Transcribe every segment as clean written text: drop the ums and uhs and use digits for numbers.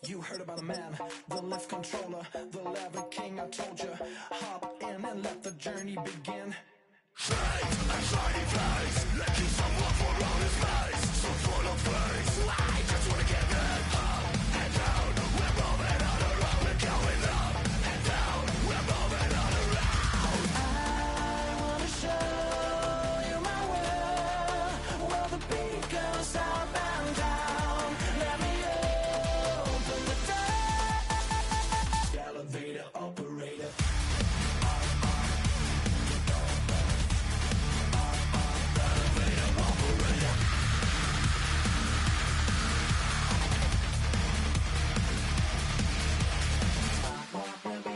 You heard about a man, the lift controller, the lever king, I told you. Hop in and let the journey begin. Fate and shiny face, making someone for all his face. So full of face, I just wanna get it up and down. We're moving on around, we're going up and down. We're moving on around. I wanna show you my world, where the beat goes up and down. Let me open the door. Elevator operator.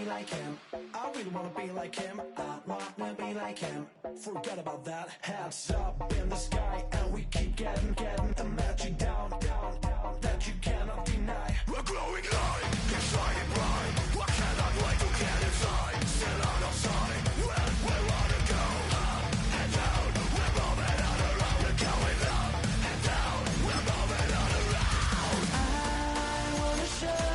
Like him, I really wanna be like him. I wanna be like him. Forget about that. Hands up in the sky, and we keep getting the magic down, that you cannot deny. We're glowing light, keep shining bright. I cannot wait to get inside. Still on our side, when we wanna go up and down. We're moving on around, we're going up and down. We're moving on around. I wanna show.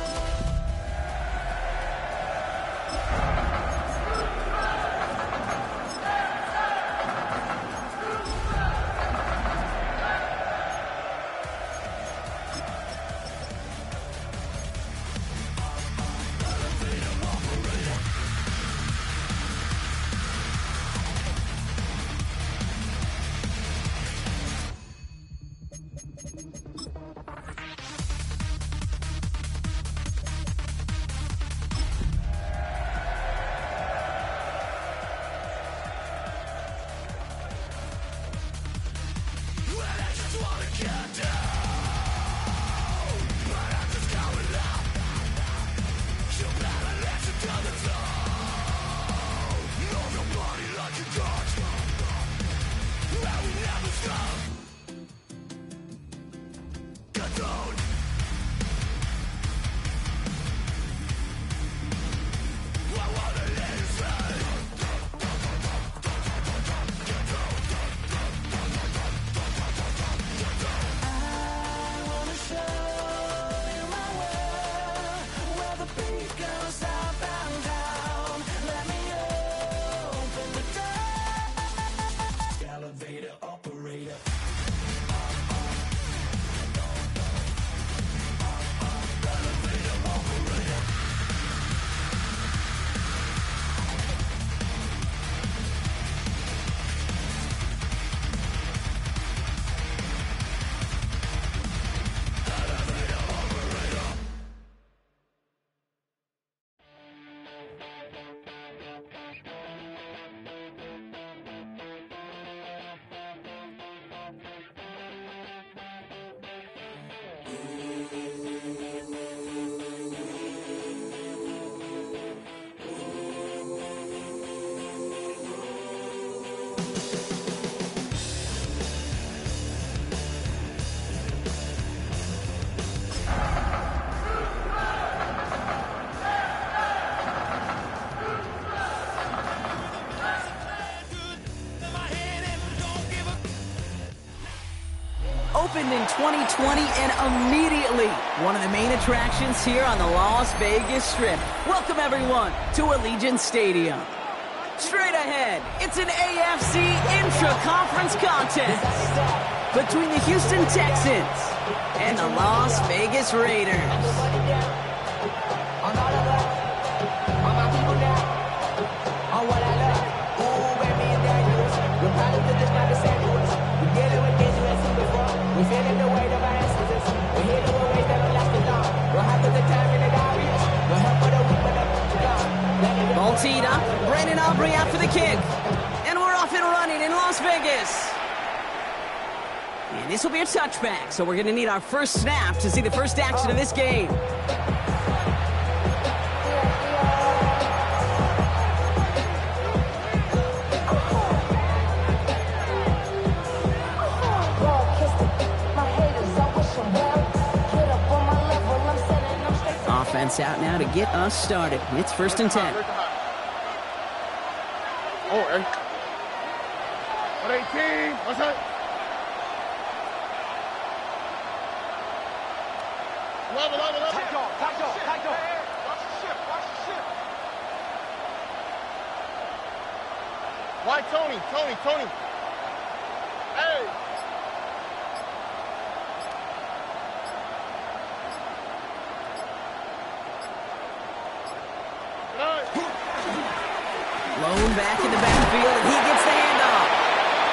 Opened in 2020 and immediately one of the main attractions here on the Las Vegas Strip. Welcome everyone to Allegiant Stadium. Straight ahead, it's an AFC intra-conference contest between the Houston Texans and the Las Vegas Raiders. We're feeling the weight of our ancestors. We're here to ways that don't last too long. We'll have the time in the garbage. We'll help for the weak, but the ball teed up. Brandon Aubrey after the kick. And we're off and running in Las Vegas. And this will be a touchback, so we're going to need our first snap to see the first action of this game. Offense out now to get us started. It's 1st and 10. Oh, 18. What's that? Level. Tight dog. Watch the shift. Why Tony? Hey. Lone back in the backfield, and he gets the handoff.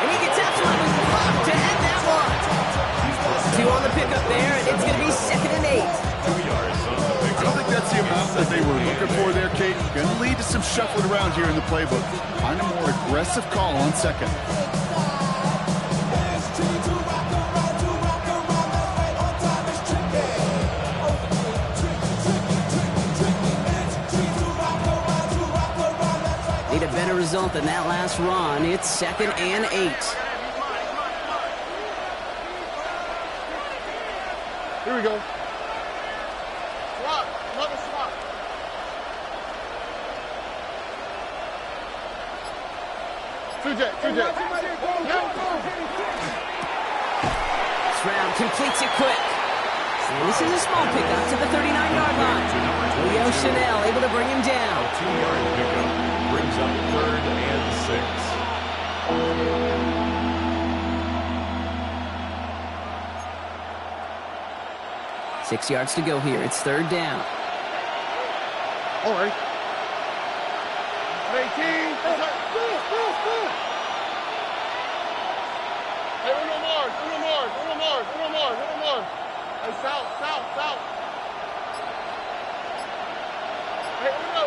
And he gets absolutely popped to end that one. 2 on the pickup there, and it's going to be 2nd and 8. I don't think that's the amount that they were looking for there, Kate. Going to lead to some shuffling around here in the playbook. Find a more aggressive call on 2nd. Need a better result than that last run. It's 2nd and 8. Here we go. Swap. Another swap. TJ. Stroud completes it quick. And this is a small pickup to the 39-yard line. Leo Chanel able to bring him down. 2-yard pickup brings up 3rd and 6. 6 yards to go here. It's 3rd down. All right. 18. Hey, Uno Mars. Hey, south. Hey, Uno.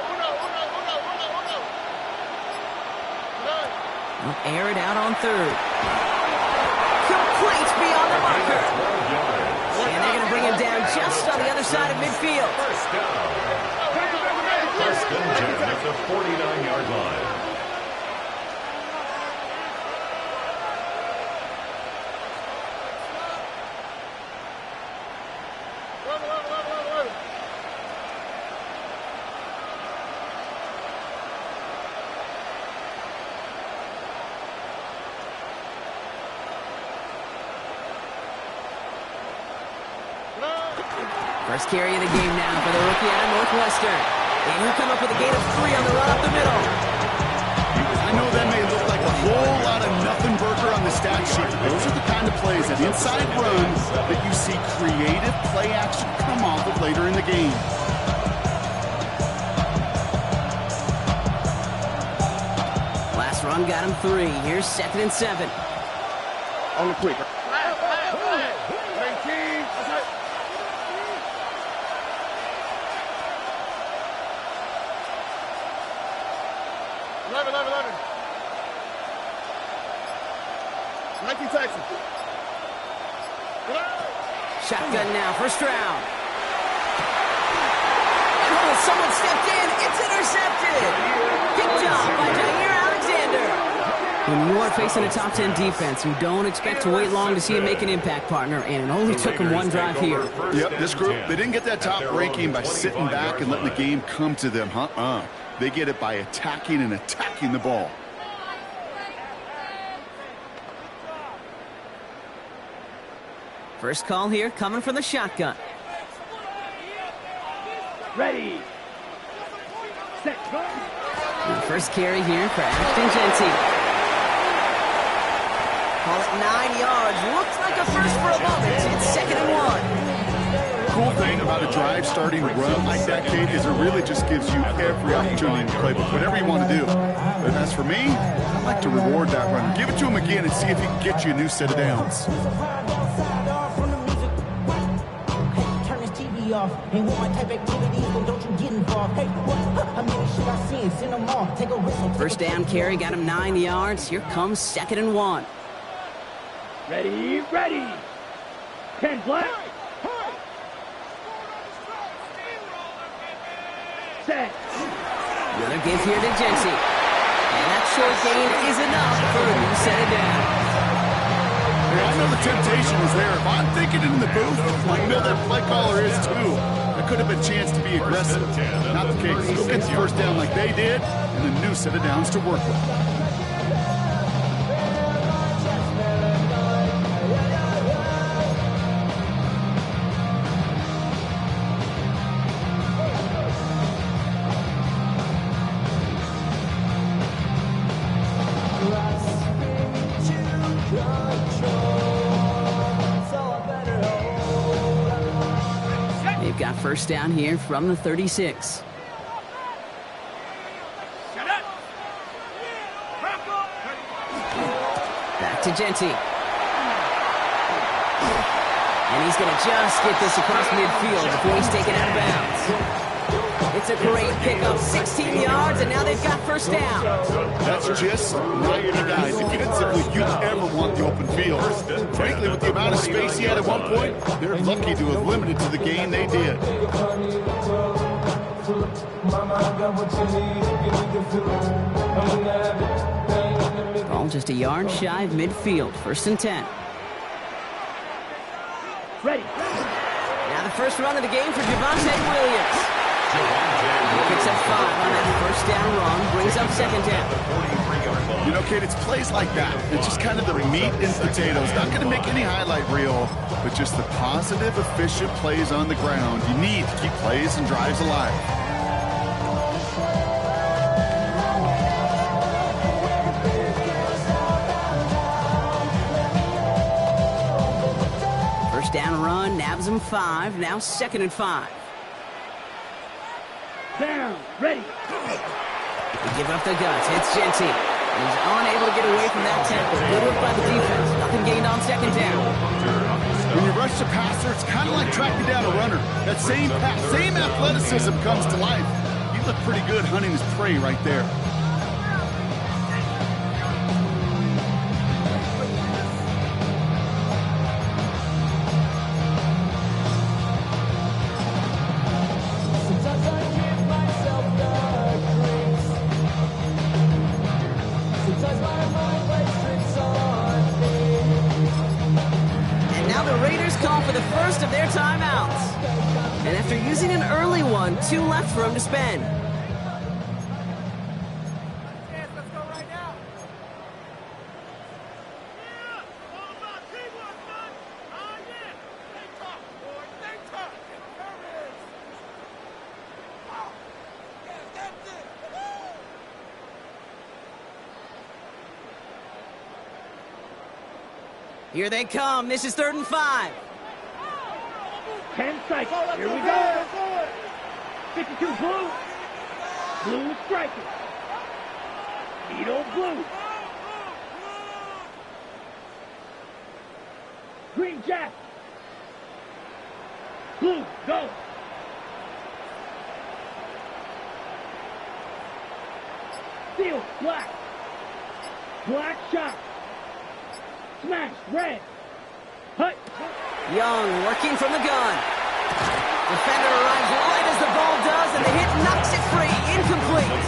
They'll air it out on 3rd. Complete beyond the marker. And they're going to bring him down just on the other side of midfield. First down. First and 10 at the 49-yard line. First carry of the game now for the rookie out of Northwestern. And he'll come up with a gain of 3 on the run up the middle. I know that may look like a whole lot of nothing burger on the stat sheet. Those are the kind of plays, that inside run, that you see creative play action come off of later in the game. Last run got him 3. Here's 2nd and 7. On the quick. 19 Texan. Shotgun now for Stroud. Oh, someone stepped in. It's intercepted. Good job by Jair Alexander. When you are facing a top 10 defense, you don't expect to wait long to see him make an impact, partner, and it only took him 1 drive here. Yep, this group, they didn't get that top ranking by sitting back and letting the game come to them. They get it by attacking the ball. First call here coming from the shotgun. Ready. Set. And the first carry here for Ashton Genty. Call it 9 yards. Looks like a first for a moment. It's 2nd and 1. Cool thing about a drive starting run like that, Kate, is it really just gives you every opportunity in the playbook, whatever you want to do. But as for me, I like to reward that runner. Give it to him again and see if he can get you a new set of downs. Ain't want my type activities, then don't you get involved. Hey, how many should I see? Send them off. Take a risk. First down carry got him 9 yards. Here comes 2nd and 1. Ready. 10 black. Set. Another give here to Genty. And that short gain is enough for a new set of downs. I know the temptation is there. If I'm thinking it in the booth, I know that play caller is too. There could have been a chance to be aggressive. Not the case. Go get the first down like they did, and a new set of downs to work with. they've got first down here from the 36. Back to Genty. And he's going to just get this across midfield before he's taken out of bounds. It's a great pickup, 16 yards, and now they've got first down. That's just right, guys. Defensively, you ever want the open field. Frankly, with the amount of space he had at one point, they're lucky to have limited to the gain they did. Ball just a yard shy of midfield, 1st and 10. Ready. Now the first run of the game for Javonte Williams. He picks up 5 on that first down run, brings up 2nd down. You know, Kate, it's plays like that. It's just kind of the meat and potatoes. Not going to make any highlight reel, but just the positive, efficient plays on the ground. You need to keep plays and drives alive. First down run, nabs him 5, now 2nd and 5. Down. Ready. They give up the guts. It's Genty. He's unable to get away from that tackle. Good work by the defense. Nothing gained on 2nd down. When you rush the passer, it's kind of like tracking down a runner. That same athleticism comes to life. He looked pretty good hunting his prey right there. Of their timeouts. And after using an early one, 2 left for him to spend. Let's go right now. Here they come. This is 3rd and 5. 10 seconds. Here we go. 52 blue. Blue is striking. Needle blue. Green jack. Blue, go. Steel, black. Black shot. Smash, red. Hut. Young working from the gun. Defender arrives right as the ball does, and the hit knocks it free. Incomplete.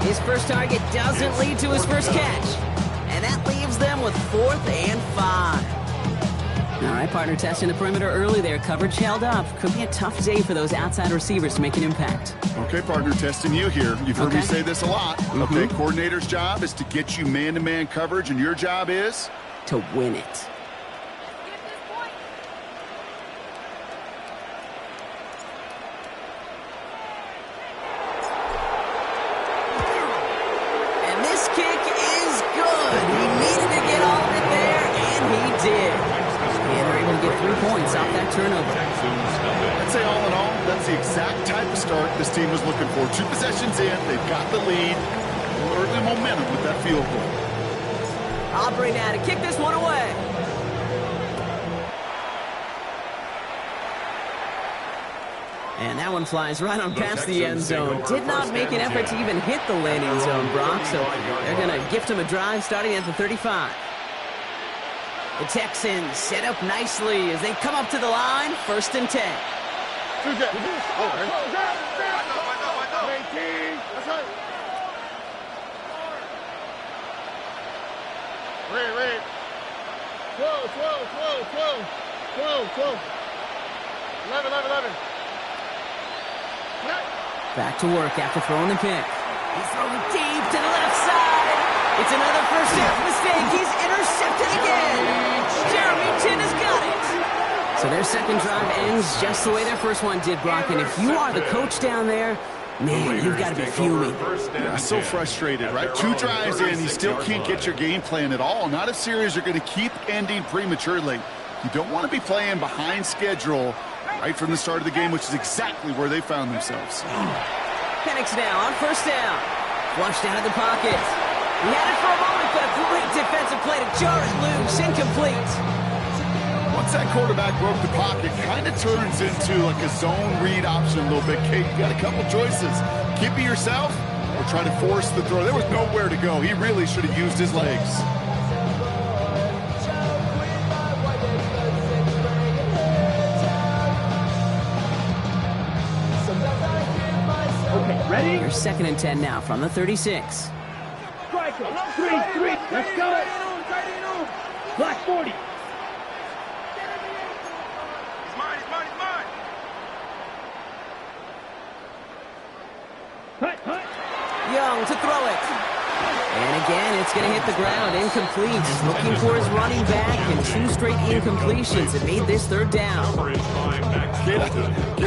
His first target doesn't lead to his first catch. And that leaves them with 4th and 5. All right, partner, testing the perimeter early there. Coverage held up. Could be a tough day for those outside receivers to make an impact. Okay, partner, testing you here. You've heard me say this a lot. Okay, coordinator's job is to get you man-to-man coverage, and your job is? To win it. And this kick is good. He needed to get all of it there, and he did. And they're able to get 3 points off that turnover. I'd say all in all, that's the exact type of start this team was looking for. 2 possessions in, they've got the lead. Early momentum with that field goal. Aubrey now to kick this one away. And that one flies right on past the end zone. Did not make an effort to even hit the landing zone, Brock. So they're going to gift him a drive starting at the 35. The Texans set up nicely as they come up to the line. 1st and 10. Wait. 12. 11. Back to work after throwing the pick. He's throwing deep to the left side. It's another first half mistake. He's intercepted again. Jeremy Chin has got it. So their second drive ends just the way their first one did, Brock. And if you are the coach down there, man, you've got to be fuming. Yeah, so frustrated, right? 2 drives in, you still can't get your game plan at all. Not a series you're going to keep ending prematurely. You don't want to be playing behind schedule right from the start of the game, which is exactly where they found themselves. Penix now on first down. Flushed out of the pocket. He had it for a moment, but a great defensive play to jar it loose. Incomplete. Once that quarterback broke the pocket, kind of turns into like a zone read option a little bit. Kate, you got a couple choices. Keep it yourself or try to force the throw. There was nowhere to go. He really should have used his legs. Okay, ready? You're 2nd and 10 now from the 36. Striker, 3-3. Let's go. Black 40. Young to throw it. And again, it's going to hit the ground. Incomplete. Looking for his running back, and 2 straight incompletions. It made this 3rd down. Kid,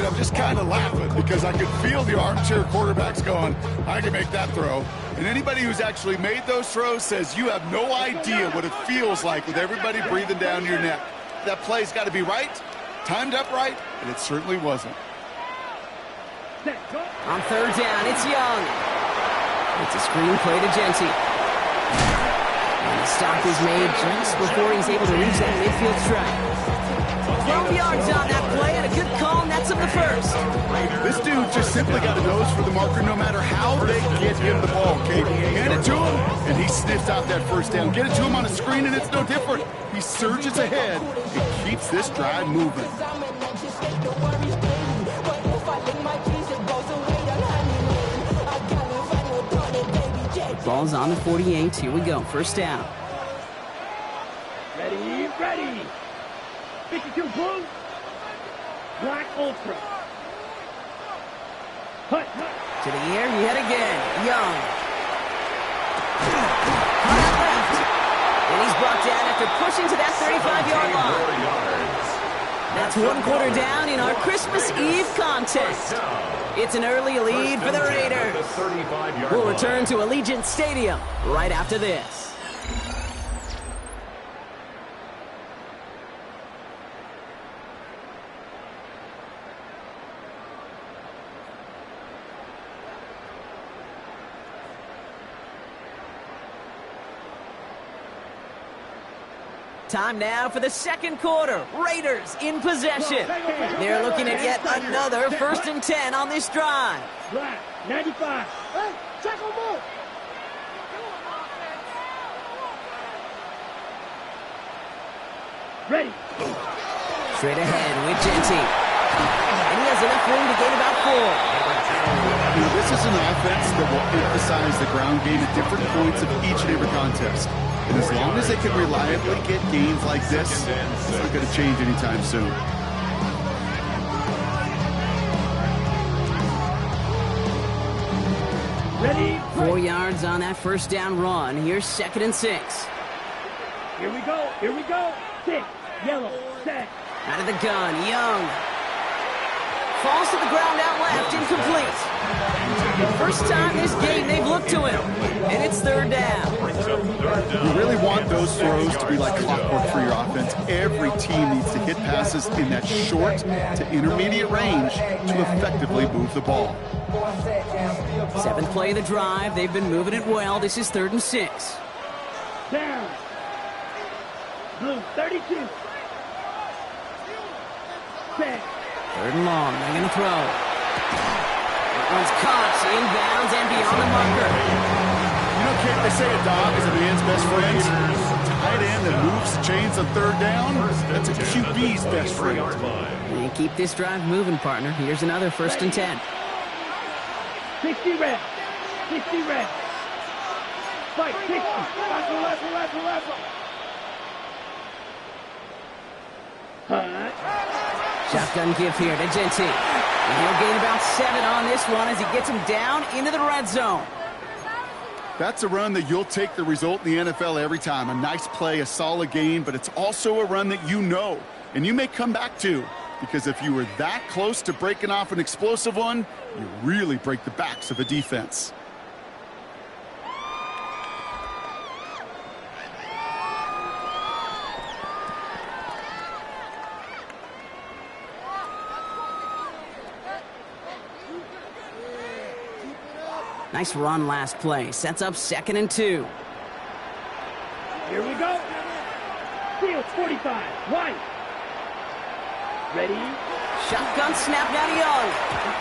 I'm just kind of laughing because I could feel the armchair quarterbacks going, I can make that throw. And anybody who's actually made those throws says you have no idea what it feels like with everybody breathing down your neck. That play's got to be right, timed up right, and it certainly wasn't. On 3rd down, it's Young. It's a screen play to Genty. And the stop is made just before he's able to reach that midfield strike. 12 yards on that play, and a good call nets him the first. This dude just simply got a nose for the marker no matter how they get him the ball, okay? Hand it to him, and he sniffs out that first down. Get it to him on a screen, and it's no different. He surges ahead and keeps this drive moving. Ball's on the 48. Here we go. First down. Ready, ready. 52 blue. Black ultra. Hut, hut. To the air, yet again. Young. High left. And he's brought down after pushing to that 35-yard line. That's 1 quarter down in our Christmas Eve contest. It's an early lead for the Raiders. We'll return to Allegiant Stadium right after this. Time now for the 2nd quarter. Raiders in possession. They're looking at yet another 1st and 10 on this drive. Black 95. Hey, check on ball. Ready. Straight ahead with Genty. And he has enough room to gain about 4. You know, this is an offense that will emphasize the ground game at different points of each and every contest. And as long as they can reliably get gains like this, it's not going to change anytime soon. Ready. 4 yards on that first down run. Here's 2nd and 6. Here we go. Here we go. 6. Yellow. Set. Out of the gun. Young. Falls to the ground out left. Incomplete. First time this game they've looked to him. And it's 3rd down. You really want those throws to be like clockwork for your offense. Every team needs to hit passes in that short to intermediate range to effectively move the ball. 7th play of the drive. They've been moving it well. This is 3rd and 6. Down. Blue 32. Set. 3rd and long. They're going to throw. That one's caught. Inbounds and beyond the marker. You know, Kate, they say a dog is a man's best friend. Tight end that moves the chains on 3rd down, that's a QB's best friend. And keep this drive moving, partner. Here's another 1st and 10. 60 red. 60 red. Fight 60. Wrestle. Shotgun give here to Genty. And he'll gain about 7 on this one as he gets him down into the red zone. That's a run that you'll take the result in the NFL every time. A nice play, a solid game, but it's also a run that you know and you may come back to, because if you were that close to breaking off an explosive one, you really break the backs of a defense. Nice run last play. Sets up 2nd and 2. Here we go. Field 45. Right. Ready? Shotgun snap down to Young.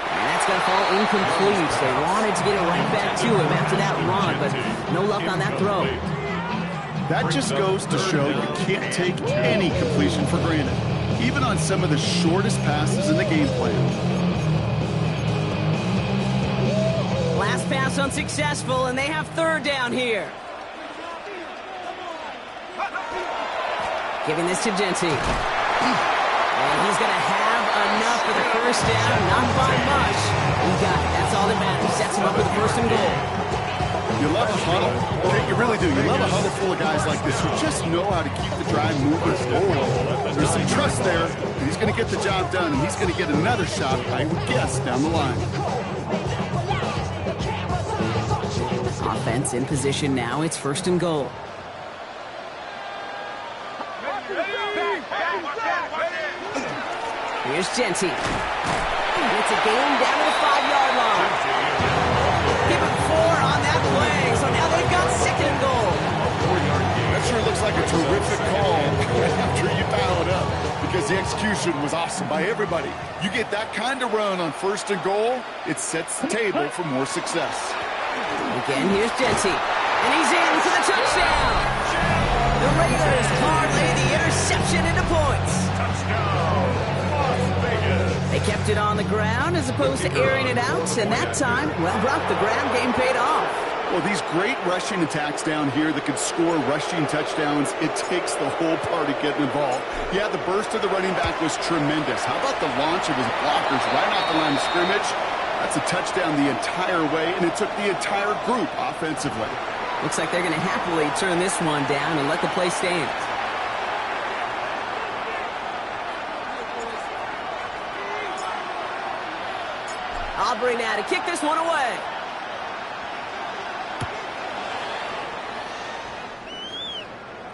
And that's going to fall incomplete. They wanted to get it right back to him after that run, but no luck on that throw. That just goes to show you can't take any completion for granted, even on some of the shortest passes in the game plan. Last pass unsuccessful, and they have 3rd down here. Giving this to Genty. And he's going to have enough for the 1st down. Not by much. He got it. That's all that matters. Sets him up with the 1st and goal. You love a huddle. Okay, you really do. You love a huddle full of guys like this who just know how to keep the drive moving forward. There's some trust there, and he's going to get the job done, and he's going to get another shot, I would guess, down the line. Offense in position now. It's 1st and goal. Here's Genty. And it's a game down to the 5-yard line. Give him 4 on that play. So now they've got 2nd and goal. That sure looks like a terrific call after you dial it up, because the execution was awesome by everybody. You get that kind of run on 1st and goal, it sets the table for more success. Again, here's Genty. And he's in for the touchdown. The Raiders parlay the interception into points. They kept it on the ground as opposed to airing it out, and that time, well, Brock, the ground game paid off. Well, these great rushing attacks down here that can score rushing touchdowns, it takes the whole party getting involved. Yeah, the burst of the running back was tremendous. How about the launch of his blockers right off the line of scrimmage? That's a touchdown the entire way, and it took the entire group offensively. Looks like they're going to happily turn this one down and let the play stand. Aubrey now to kick this one away.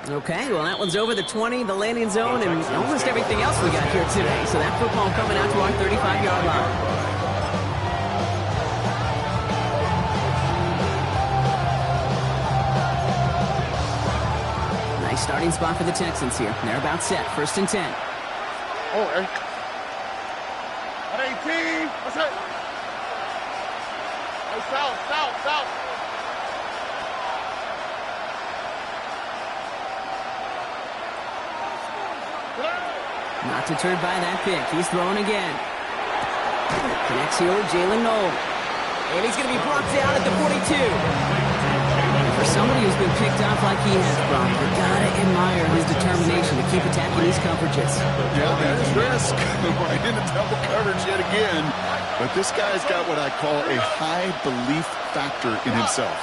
Okay, well, that one's over the 20, the landing zone, and almost everything else we got here today. So that football coming out to our 35-yard line. Nice starting spot for the Texans here. They're about set. 1st and 10. Oh, at 18. What's it? Hey, south. Not deterred by that pick. He's throwing again. Connects here with Jalen Noel. And he's going to be brought down at the 42. For somebody who's been picked off like he has, Brock, you got to admire his determination to keep attacking these coverages. Yeah, there's risk. Right into double coverage yet again. But this guy's got what I call a high belief factor in himself.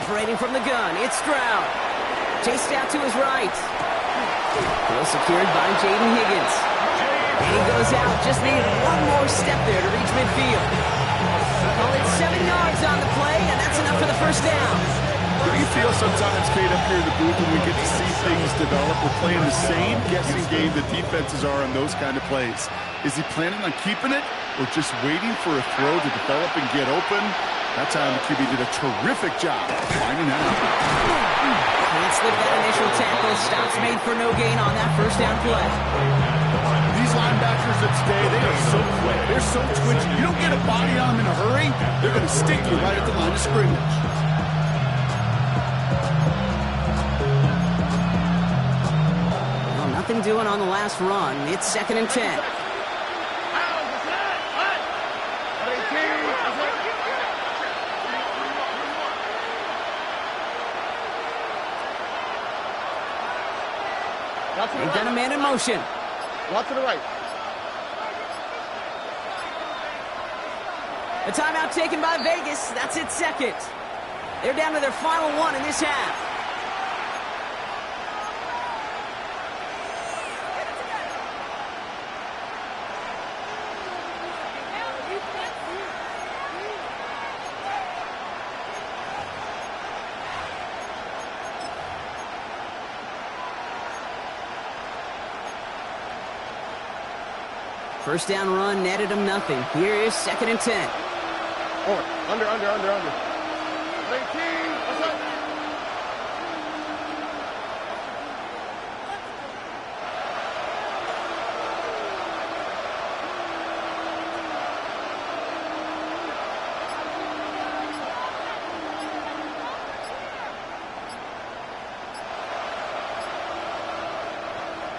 Operating from the gun, it's Stroud. Chased out to his right. Well secured by Jaden Higgins. And he goes out, just needed one more step there to reach midfield. Call it 7 yards on the play, and that's enough for the 1st down. Do you feel sometimes, Kate, up here in the booth when we get to see things develop? We're playing the same guessing game that defenses are on those kind of plays. Is he planning on keeping it or just waiting for a throw to develop and get open? That time the QB did a terrific job finding that out. Can't slip that initial tackle. Stops made for no gain on that 1st down play. These linebackers of today, they are so quick. They're so twitchy. You don't get a body on them in a hurry, they're going to stick you right at the line of scrimmage. Well, nothing doing on the last run. It's 2nd and 10. They've got a man in motion. Walk to the right. A timeout taken by Vegas. That's its 2nd. They're down to their final one in this half. First down run netted him nothing. Here is 2nd and 10. Over. Under. 18. What's up?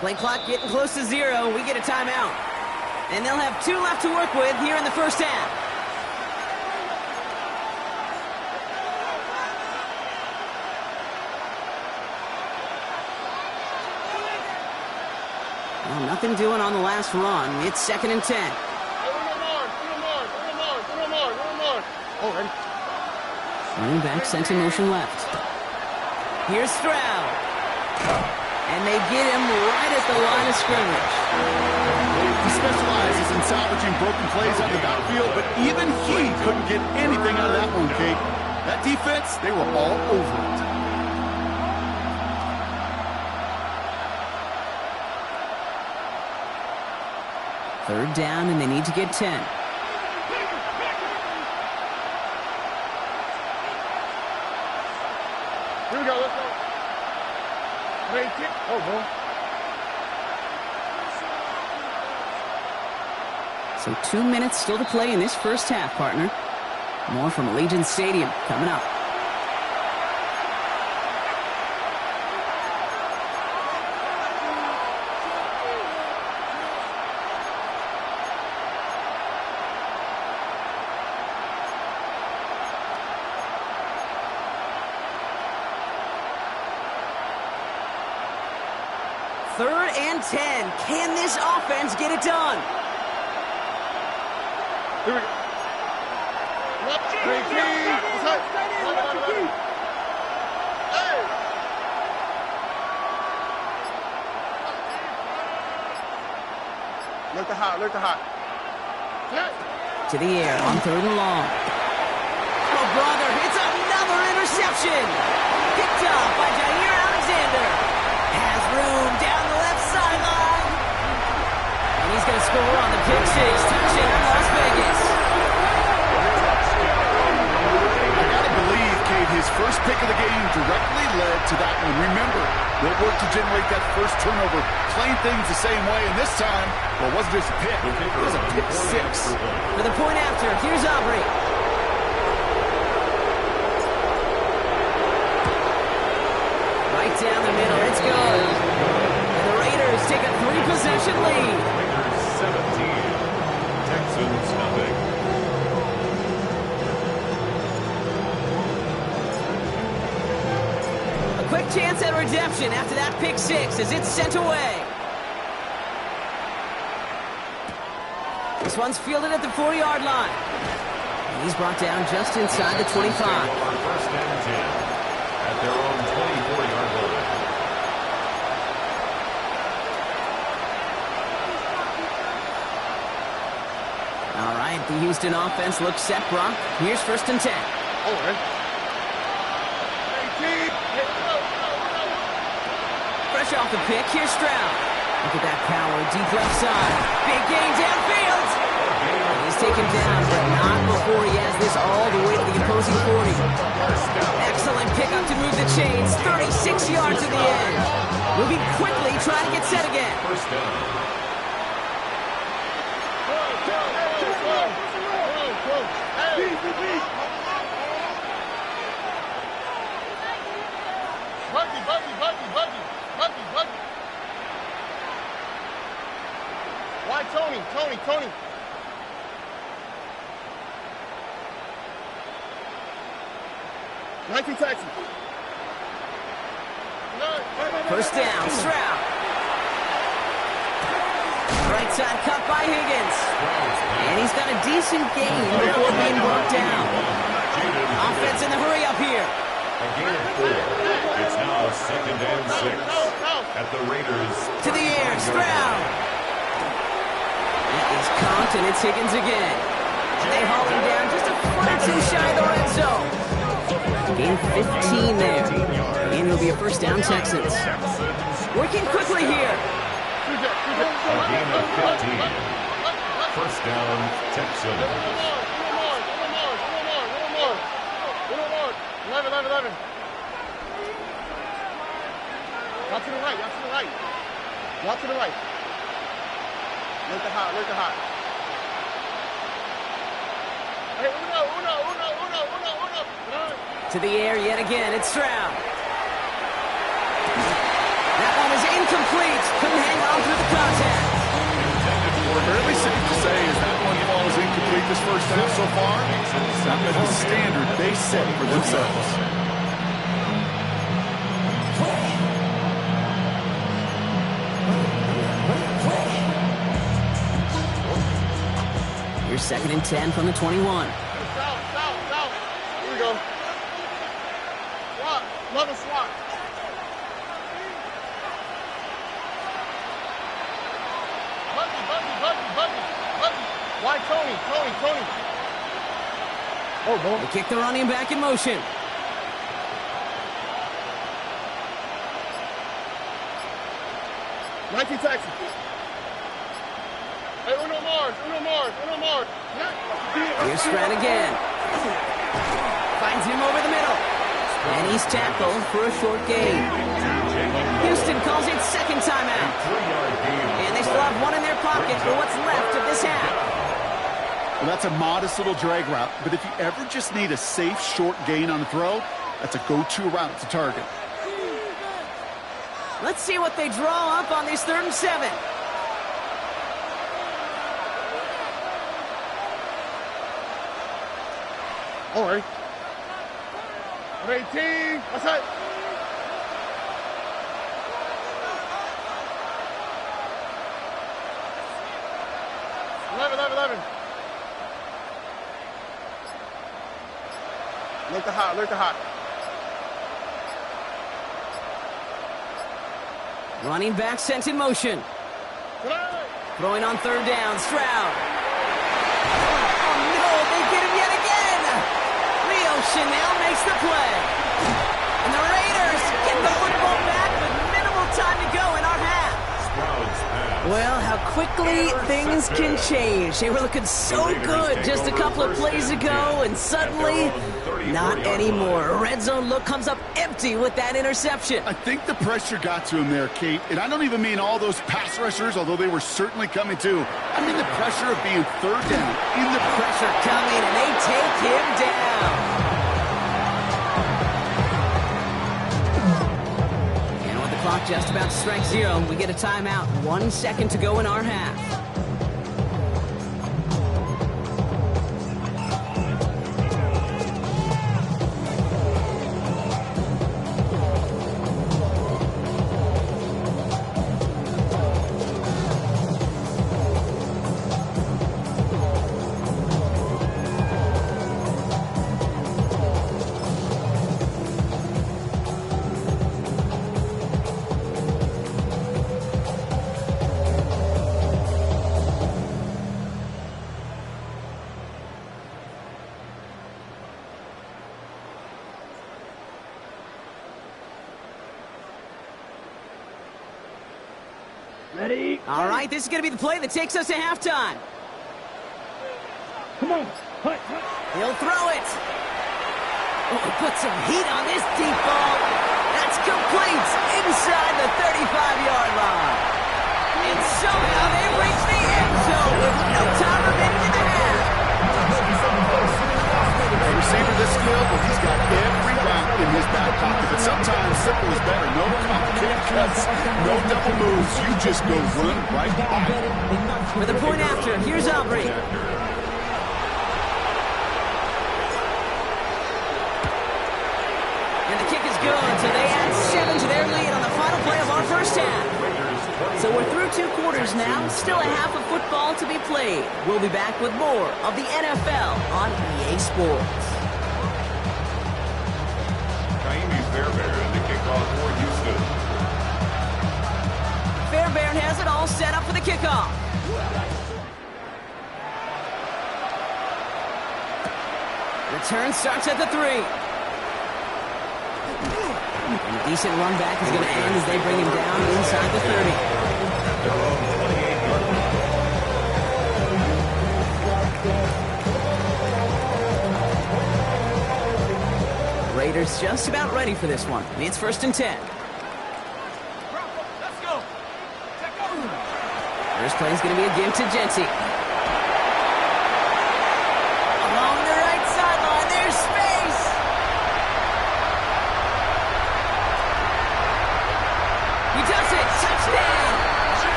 Play clock getting close to 0. We get a timeout. And they'll have 2 left to work with here in the first half. Well, nothing doing on the last run. It's 2nd and 10. One more. Oh, ready? Running back sent in motion left. Here's Stroud. And they get him right at the line of scrimmage. He specializes in salvaging broken plays on the backfield, but even he couldn't get anything out of that one, Kate. That defense, they were all over it. Third down, and they need to get 10. Here we go, let's go. Oh, boy. So 2 minutes still to play in this first half, partner. More from Allegiant Stadium coming up. Third and 10. Can this offense get it done? Here we go. What's up? Hey! Look the hot. To the air on 3rd and long. Oh, brother, it's another interception. Picked up by Jair Alexander. Has room down the left sideline. And he's going to score on the pick six. Touchdown, Las Vegas. I gotta believe, Kate, his first pick of the game directly led to that one. Remember, they'll work to generate that first turnover, playing things the same way, and this time, well, it wasn't just a pick, it was a pick six. For the point after, here's Aubrey. Right down the middle, it's good. And the Raiders take a 3-possession lead. Raiders 17, Texans nothing. A quick chance at redemption after that pick six as it's sent away. This one's fielded at the 4-yard line. And he's brought down just inside the 25. First and 10 at their own 24-yard line. All right, the Houston offense looks set, Brock. Here's 1st and 10. Oh, ready? 18. Fresh off the pick, here's Stroud. Look at that power, deep left side. Big gain downfield. He's taken down, but not before he has this all the way to the opposing 40. Excellent pickup to move the chains. 36 yards to the end. Moving quickly, trying to get set again. First down. Buggy. Why Tony? 19 Texans. First down, Stroud. Right side cut by Higgins. And he's got a decent gain before being brought down. Offense in the hurry up here. A gain of 4. It's now 2nd and 6 at the Raiders. To the air, Stroud. That is Compt, and it's Higgins again. They haul him down just a fraction shy of the red zone. Gain 15 there. And it'll be a first down, Texans. Working quickly here. A gain of 15. First down, Texan. 11. Y'all to the right. Y'all to the right. Look the hot. Hey, uno. To the air yet again, it's Stroud. That one is incomplete. Couldn't hang on through the contact. Fairly safe to say is that one ball is incomplete this first half so far. That was the standard they set for themselves. Here's 2nd and 10 from the 21. South. Here we go. Swat. Another swat. Buggy. Why Tony? Oh, They kick the running back in motion. Texas. Hey, Uno Mars. Here's Stroud again. Finds him over the middle. And he's tackled for a short gain. Houston calls it second timeout. And they still have one in their pocket for what's left of this half. Well, that's a modest little drag route, but if you ever just need a safe, short gain on a throw, that's a go-to route to target. Let's see what they draw up on this 3rd and 7. All right. 18. What's that? Eleven. Look the hot. Running back sent in motion. Throwing on 3rd down, Stroud. Oh no, they get him yet again! Rio Chanel makes the play. And the Raiders get the football back with minimal time to go in our half. Well, how quickly things can change. They were looking so good just a couple of plays ago, and suddenly, not anymore. A red zone look comes up empty with that interception. I think the pressure got to him there, Kate. And I don't even mean all those pass rushers, although they were certainly coming too. I mean the pressure of being 3rd down. In the Pressure coming, and they take him down. Clock just about to strike 0. We get a timeout. 1 second to go in our half. Ready? All right, this is going to be the play that takes us to halftime. Come on. Hut. He'll throw it. Oh, put some heat on this deep ball. That's complete inside the 35-yard line. And somehow they reach the end zone with no time remaining in the half. A receiver this skilled, well, he's got every route in his back pocket. But sometimes simple is better. No complicated cuts, no double moves. You just go run right by it. For the point after, here's Aubrey. And the kick is good, so they add 7 to their lead on the final play of our first half. So we're through 2 quarters now, still a half of football to be played. We'll be back with more of the NFL on EA Sports. Fairbairn to kick off for Houston. Fairbairn has it all set up for the kickoff. Return starts at the 3. And a decent run back is going to end as they bring him down inside the 30. Raiders just about ready for this one. It's 1st and 10. Let's go. First play is going to be a give to Jency. Along the right sideline, there's space. He does it. Touchdown.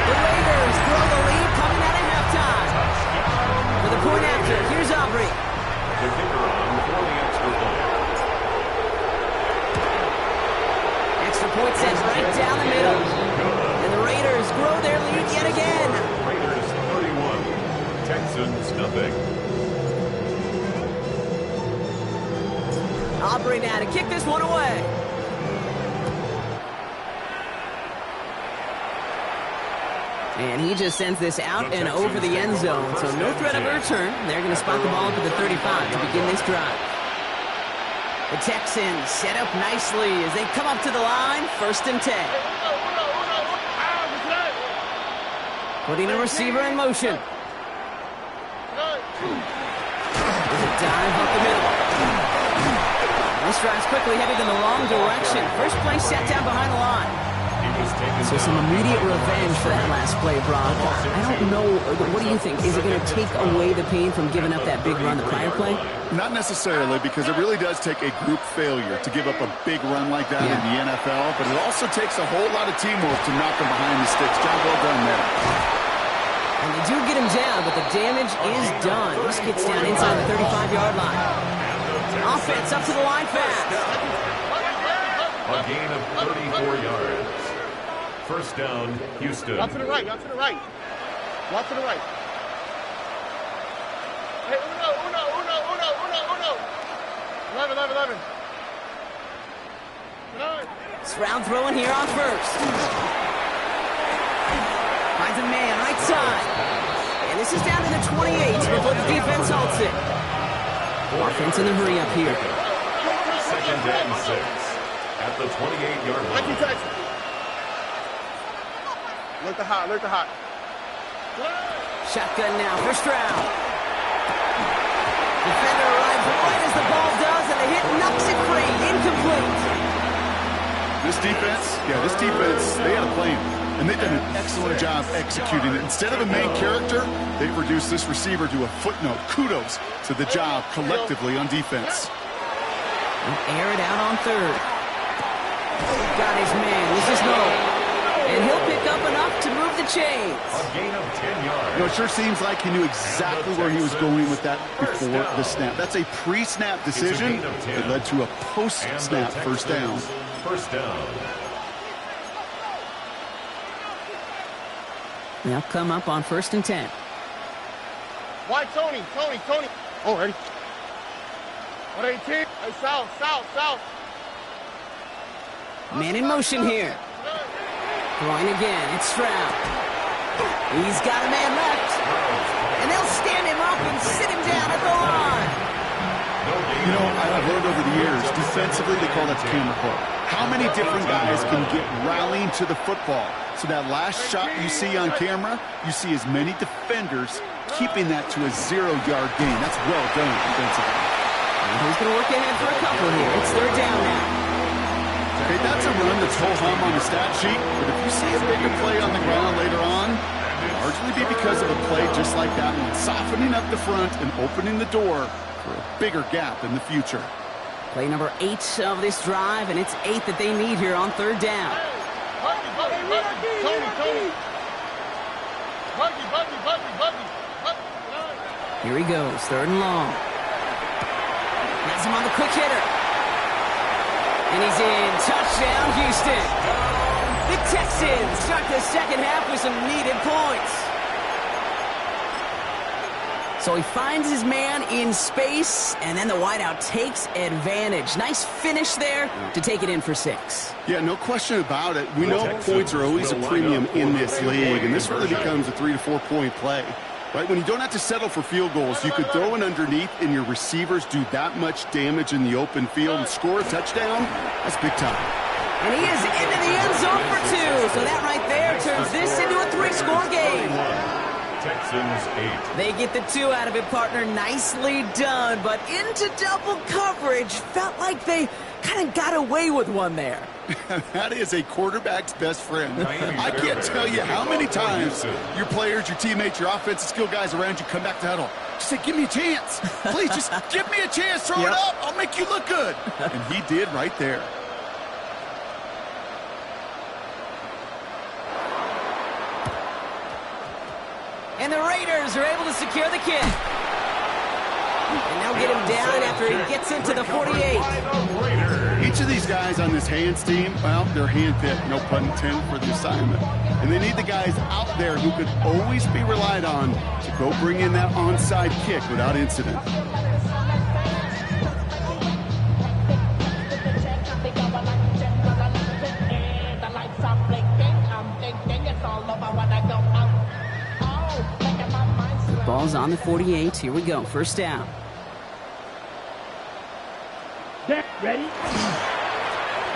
The Raiders grow the lead coming out of halftime. For the point after, here's Aubrey. The kicker on for the extra point. Extra point sent right down the middle. And the Raiders grow their lead yet again. Raiders 31, Texans nothing. Aubrey now to kick this one away. And he just sends this out and over the end zone. So no threat of a return. They're going to spot the ball up at the 35 to begin this drive. The Texans set up nicely as they come up to the line. 1st and 10. Putting a receiver in motion. There's a dive up the middle. This drive's quickly headed in the wrong direction. First play set down behind the line. So some immediate revenge for that last play, Brock. I don't know. What do you think? Is it going to take away the pain from giving up that big run the prior play? Not necessarily, because it really does take a group failure to give up a big run like that in the NFL, but it also takes a whole lot of teamwork to knock them behind the sticks. Job well done there. And they do get him down, but the damage is done. This gets down inside the 35-yard line. Offense up to the line fast. A gain of 34 yards. First down, Houston. Out to the right, out to the right. Out to the right. Hey, uno. 11. It's round throwing here on first. Finds a man right side. And this is down to the 28 before the defense halts it. Offense in the hurry up here. 2nd and 6 at the 28-yard line. Look the hot. Shotgun now, first round. Defender arrives right as the ball does, and the hit knocks it free. Incomplete. This defense, they had a plan, and they've done an excellent job executing it. Instead of a main character, they've reduced this receiver to a footnote. Kudos to the job collectively on defense. Air it out on third. Got his man. This is no. And he'll pick up enough to move the chains. A gain of 10 yards. You know, it sure seems like he knew exactly where he was going with that before the snap. That's a pre-snap decision that led to a post-snap first down. First down. They'll come up on 1st and 10. Why, Tony? Oh, ready. 118. Hey, south. Man in motion here. Throwing again. It's Stroud. He's got a man left. And they'll stand him up and sit him down at the line. You know, I've learned over the years, defensively, they call that the camera club. How many different guys can get rallying to the football? So that last shot you see on camera, you see as many defenders keeping that to a 0-yard gain. That's well done defensively. And he's going to work ahead for a couple here. It's 3rd down now. Okay, that's a run that's ho-hum on the stat sheet, but if you see a bigger play on the ground later on, it'll largely be because of a play just like that one, softening up the front and opening the door for a bigger gap in the future. Play number 8 of this drive, and it's 8 that they need here on 3rd down. Tony. Buggy. Here he goes, 3rd and long. Has him on the quick hitter. And he's in. Touchdown, Houston. The Texans start the second half with some needed points. So he finds his man in space, and then the wideout takes advantage. Nice finish there to take it in for 6. Yeah, no question about it. We know points are always a premium in this league, and this really becomes a 3 to 4 point play. Right, when you don't have to settle for field goals, you could throw it underneath and your receivers do that much damage in the open field and score a touchdown. That's big time. And he is into the end zone for 2. So that right there turns this into a 3-score game. Texans 8. They get the 2 out of it, partner. Nicely done, but into double coverage. Felt like they kind of got away with one there. That is a quarterback's best friend. I can't tell you how many times your players, your teammates, your offensive skill guys around you come back to huddle. Just say, give me a chance. Please, just give me a chance. Throw it up. I'll make you look good. And he did right there. And the Raiders are able to secure the kick. And now get him down after he gets into the 48. Each of these guys on this hands team, well, they're handpicked, no pun intended, for the assignment. And they need the guys out there who could always be relied on to go bring in that onside kick without incident. Ball's on the 48. Here we go. First down. Ready?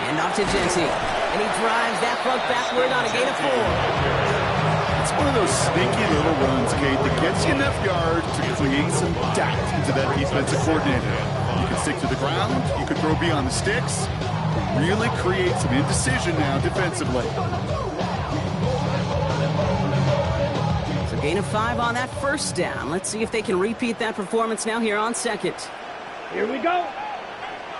And off to Genty. And he drives that front backward on a gain of 4. It's one of those sneaky little runs, Kate, that gets you enough yards to create some doubt into that defensive coordinator. You can stick to the ground. You can throw beyond the sticks. Really create some indecision now defensively. So gain of 5 on that first down. Let's see if they can repeat that performance now here on second. Here we go.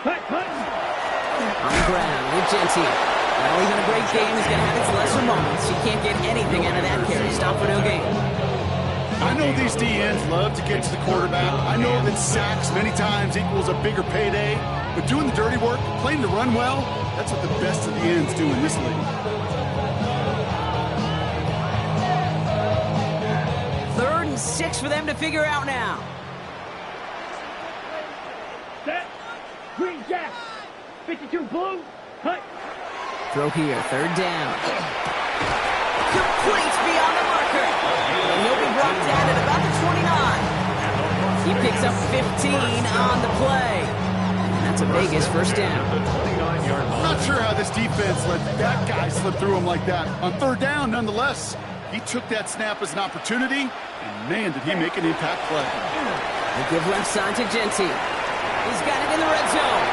Cut. On the ground with Genty. Well, even a great game is going to have its lesser moments. You can't get anything out of that carry. Stop for no gain. I know these DNs love to get to the quarterback. I know that sacks many times equals a bigger payday. But doing the dirty work, playing to run well, that's what the best of the ends do in this league. 3rd and 6 for them to figure out now. Set. Green Jack. 52 blue. Cut. Throw here. 3rd down. Complete beyond the marker. And he'll be brought down at about the 29. He picks up 15 on the play. And that's a Vegas first down. I'm not sure how this defense let that guy slip through him like that. On 3rd down, nonetheless, he took that snap as an opportunity, and man, did he make an impact play. They give left side to Genty. He's got it in the red zone.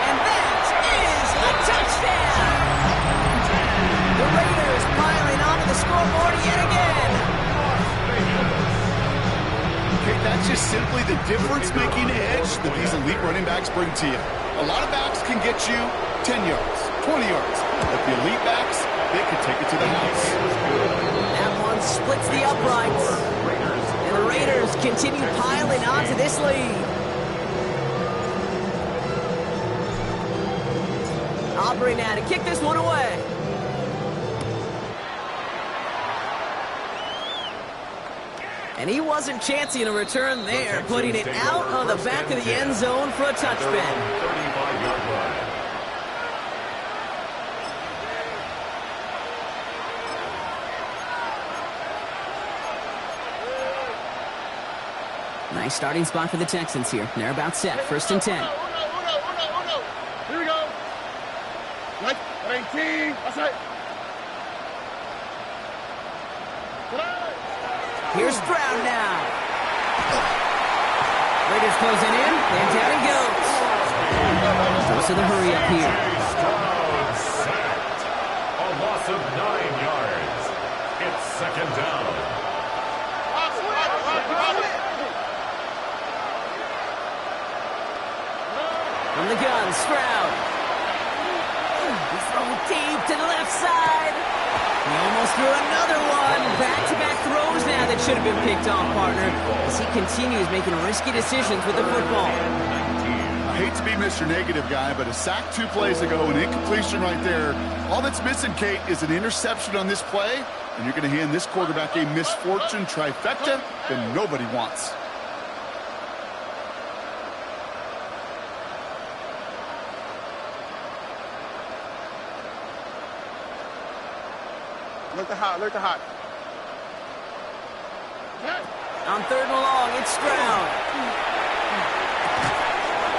And that is a touchdown! The Raiders piling onto the scoreboard yet again. Okay, that's just simply the difference-making edge that these elite running backs bring to you. A lot of backs can get you 10 yards, 20 yards. But the elite backs, they can take it to the house. That one splits the uprights. And the Raiders continue piling onto this lead. Aubrey now to kick this one away. And he wasn't chancing a return there, putting it out on the back of the end zone for a touchback. 35-yard line. Nice starting spot for the Texans here. They're about set. 1st and 10. Here we go. Right, 18. That's right. Here's Stroud now. Raiders closing in, and down he goes. Goes to the hurry up here. Stroud sacked. A loss of 9 yards. It's 2nd down. From the gun, Stroud. He's throwing deep to the left side. He almost threw another one. Back-to-back throws now that should have been picked off, partner, as he continues making risky decisions with the football. I hate to be Mr. Negative guy, but a sack 2 plays ago, an incompletion right there. All that's missing, Kate, is an interception on this play, and you're going to hand this quarterback a misfortune trifecta that nobody wants. Look to hot, look to hot. On 3rd and long, it's Stroud.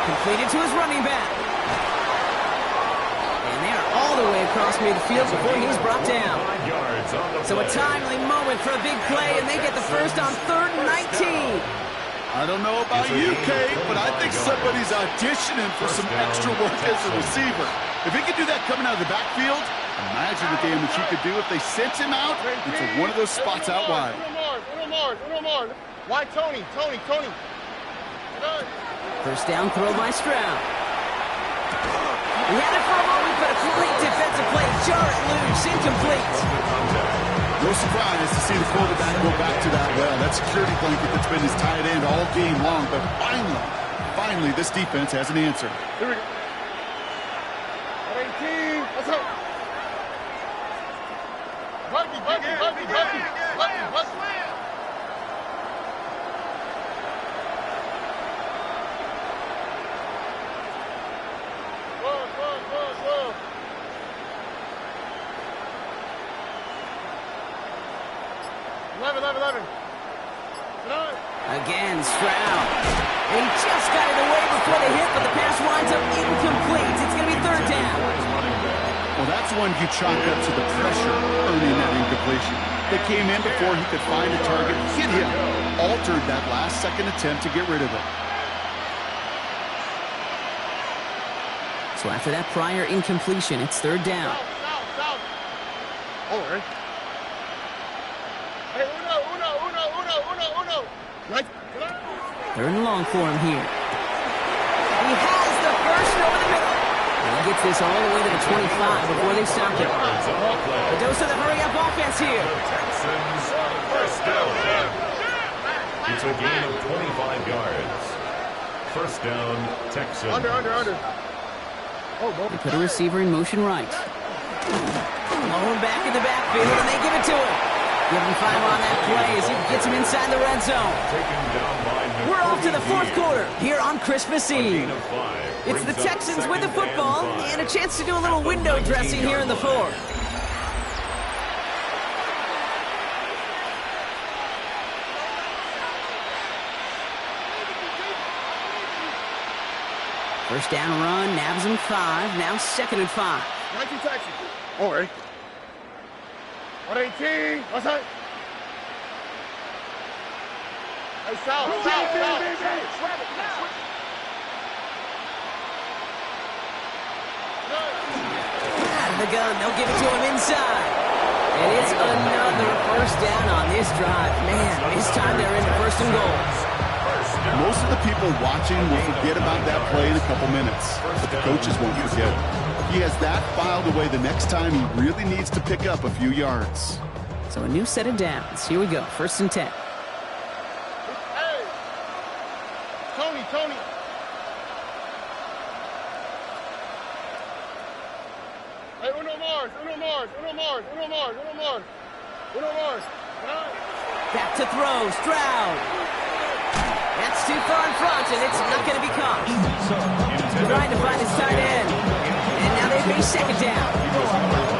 Completed to his running back. And they are all the way across midfield before he's brought down. 5 yards on the So a play. timely moment for a big play, and they get the first on 3rd and 19. I don't know about you, Kate, but I think somebody's auditioning for some extra work as a receiver. If he could do that coming out of the backfield, imagine the damage he could do if they sent him out into one of those spots out wide. Uno more. Why Tony? First down throw by Stroud. He had it for a moment, but a complete defensive play. Jarrett loose, incomplete. No surprise to see the quarterback go back to that well. That security blanket that's been his tight end all game long. But finally, this defense has an answer. Here we go. 18. Let's go. Let's win. Whoa. 11. Again, Stroud. And he just got it away before the hit, but the pass winds up incomplete. It's going to be 3rd down. Well, that's one you chalk up to the pressure earning that incompletion. They came in before he could find a target, hit him, altered that last-second attempt to get rid of it. So after that prior incompletion, it's 3rd down. South. All right. Hey, uno. Right. 3rd and long for him here. He has the first over the middle. And he gets this all the way to the 25 before they stop him. The dose of the hurry-up offense here. Texans first down. It's a gain of 25 yards. First down, Texans. Under. They put a receiver in motion right. Low back in the backfield, and they give it to him. Give him 5 on that play as he gets him inside the red zone. We're off to the 4th quarter here on Christmas Eve. It's the Texans with the football and a chance to do a little window dressing here in the 4th. First down run, nabs him 5, now 2nd and 5. 19 Texans. All right. 118. What's that? Hey, South. Out of the gun, they'll give it to him inside. And it's another first down on this drive. Man, this time they're into 1st and goal. Most of the people watching will forget about that play in a couple minutes, but the coaches won't forget it. He has that filed away the next time he really needs to pick up a few yards. So a new set of downs. Here we go, 1st and 10. Hey. Tony. Hey, uno Mars. Back to throw, Stroud. That's too far in front, and it's not going to be caught. Trying to find his tight end. And now they face 2nd down.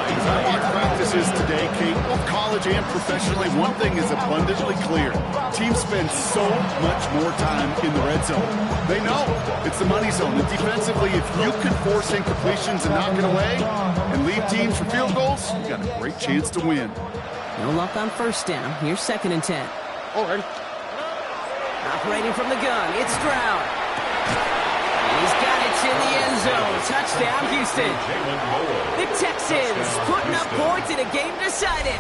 As I watch practices today, Kate, both college and professionally, one thing is abundantly clear. Teams spend so much more time in the red zone. They know it's the money zone. And defensively, if you can force incompletions and knock it away and leave teams for field goals, you've got a great chance to win. No luck on 1st down. Here's 2nd and 10. All right. Operating from the gun, it's Stroud. And he's got it in the end zone. Touchdown, Houston. The Texans putting up points in a game decided.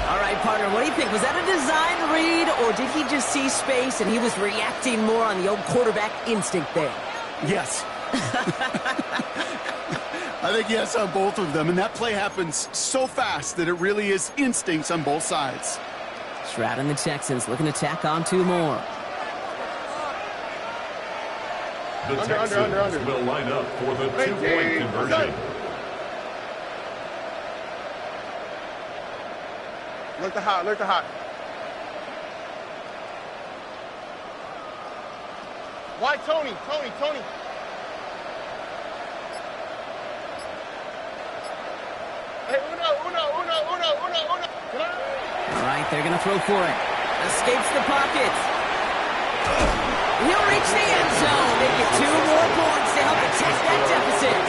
All right, partner, what do you think? Was that a design read, or did he just see space and he was reacting more on the old quarterback instinct there? Yes. I think yes on both of them, and that play happens so fast that it really is instincts on both sides. Stroud and the Texans looking to tack on 2 more. The Texans will line up for the 2-point conversion. Look the hot. Why Tony? Hey, uno. All right, they're going to throw for it. Escapes the pocket. He'll reach the end zone. They get 2 more points to help attack that deficit.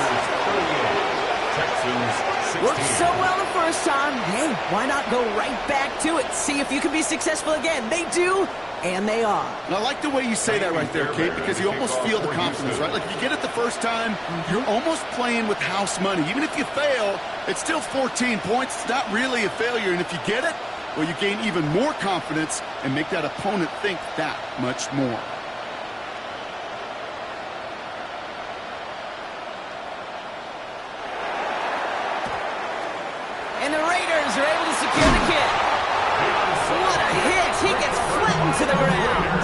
Why not go right back to it? See if you can be successful again. They do, and they are. And I like the way you say that right there, Kate, because you almost feel the confidence, right? Like if you get it the first time, you're almost playing with house money. Even if you fail, it's still 14 points. It's not really a failure. And if you get it, well, you gain even more confidence and make that opponent think that much more. And the Raiders are able to secure the kick. What a hit! He gets flattened to the ground.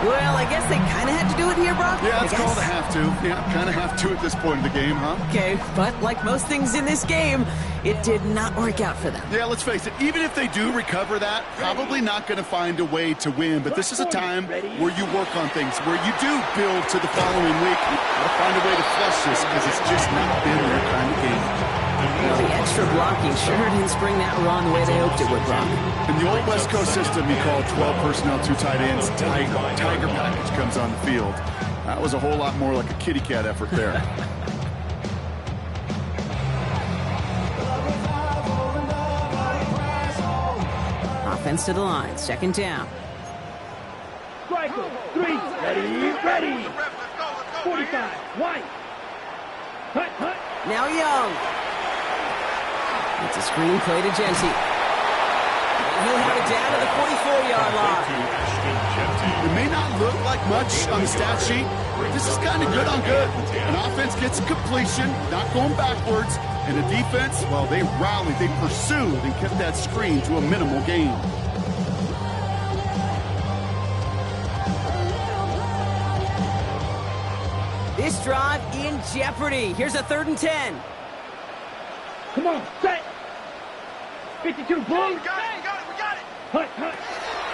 Well, I guess they kind of had to do it here, Brock. Yeah, it's called a have to. Yeah, kind of have to at this point in the game, huh? Okay, but like most things in this game, it did not work out for them. Yeah, let's face it, even if they do recover that, probably not going to find a way to win. But this is a time where you work on things, where you do build to the following week. Got to find a way to flush this because it's just not been their kind of game. Well, the extra blocking sure didn't spring that run the way they hoped it would, Brock. In the old West Coast system, you call 12 personnel, 2 tight ends, Tiger package comes on the field. That was a whole lot more like a kitty cat effort there. Offense to the line, second down. Striker, 3, ready. 45, white. Hut. Now Young. It's a screen play to Genty. He'll have it down to the 44-yard line. It may not look like much on the stat sheet, but this is kind of good on good. An offense gets a completion, not going backwards, and the defense, well, they rallied, they pursued, and kept that screen to a minimal gain. This drive in jeopardy. Here's a 3rd and 10. Come on, set. 52, boom. We got it. Hut.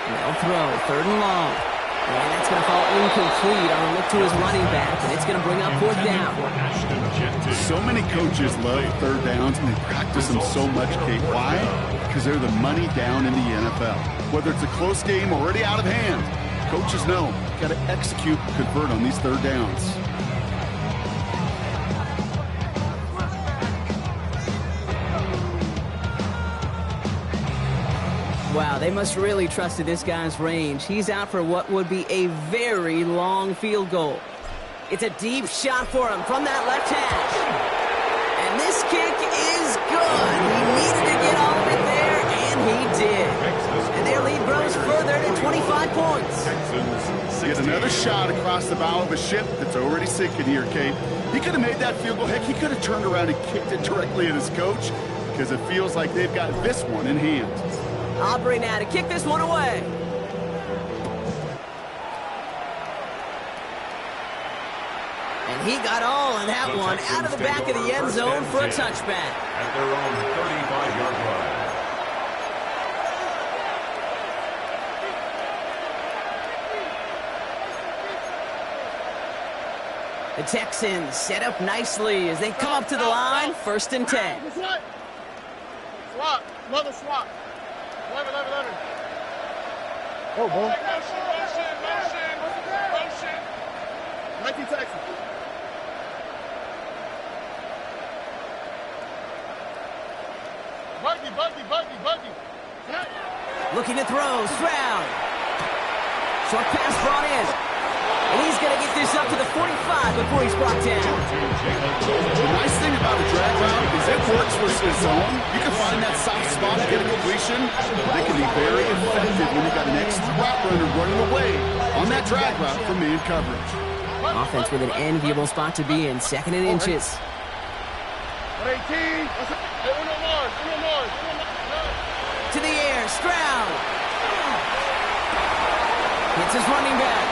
No throw, 3rd and long. And that's going to fall incomplete on a look to his running back, and it's going to bring up 4th down. So many coaches love 3rd downs, and they practice them so much, Kate. Why? Because they're the money down in the NFL. Whether it's a close game or already out of hand, coaches know you got to execute and convert on these 3rd downs. Wow, they must really trust in this guy's range. He's out for what would be a very long field goal. It's a deep shot for him from that left hash. And this kick is good. He needed to get all of it there, and he did. And their lead grows further to 25 points. Get another shot across the bow of a ship that's already sinking here, Kate. He could have made that field goal. Heck, he could have turned around and kicked it directly at his coach because it feels like they've got this one in hand. Aubrey now to kick this one away. And he got all of that one out of the back of the end zone for a touchback. At their own 35-yard line. The Texans set up nicely as they come up to the line, 1st and 10. Swap. Another swap. 11. Oh, boy. Motion. 19 Texans. Buggy. Looking to throw, Stroud. Short pass brought in. And he's going to get this up to the 45 before he's brought down. The nice thing about a drag route is it works versus zone. You can find that soft spot, get a completion. They can be very effective when you got an extra route runner running away on that drag route from man coverage. Offense with an enviable spot to be in, 2nd and inches. 18. Uno Mars. To the air, Stroud. Hits his running back.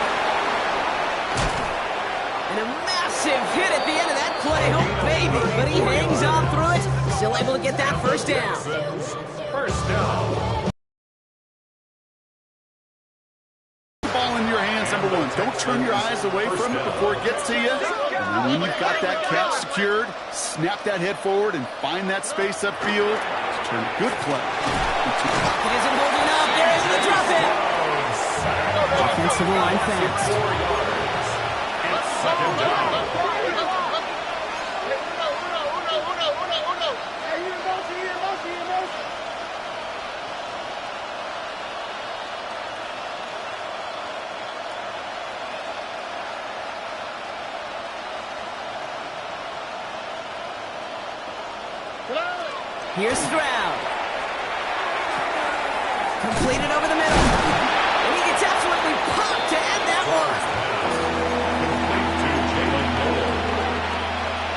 And a massive hit at the end of that play. Oh, baby. But he hangs on through it. Still able to get that 1st down. First down. Ball in your hands, number one. Don't turn your eyes away from it before it gets to you. And then when you've got that catch secured, snap that head forward and find that space upfield to turn a good play. It isn't holding up. They're able to drop it. Offensive line fast. Second down. Hey, motion. Here's Stroud. Completed over the middle. And he gets absolutely popped to end that one.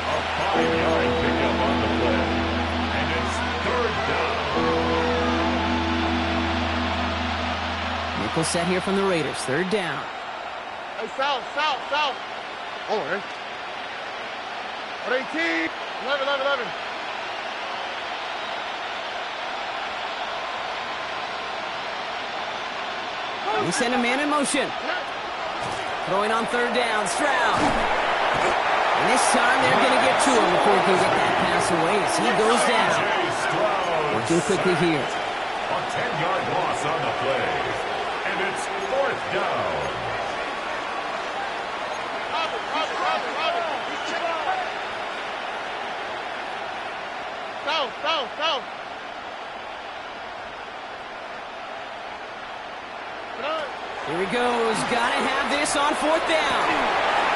A 5-yard pickup on the play. And it's third down. Nickel set here from the Raiders. Third down. Hey, south. Oh, man. 18. 11. They send a man in motion. Throwing on third down, Stroud. And this time they're going to get to him before he can get that pass away as he goes down. Working quickly here. A 10-yard loss on the play. And it's fourth down. South. Here he goes. Gotta have this on fourth down.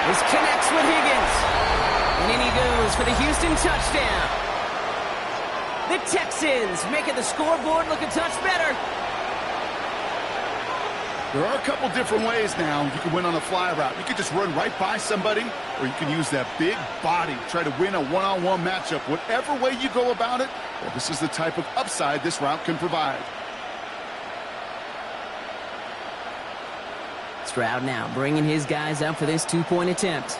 This connects with Higgins. And in he goes for the Houston touchdown. The Texans making the scoreboard look a touch better. There are a couple different ways now. You can win on a fly route. You can just run right by somebody, or you can use that big body, try to win a one-on-one matchup. Whatever way you go about it, well, this is the type of upside this route can provide. Stroud now bringing his guys up for this two-point attempt.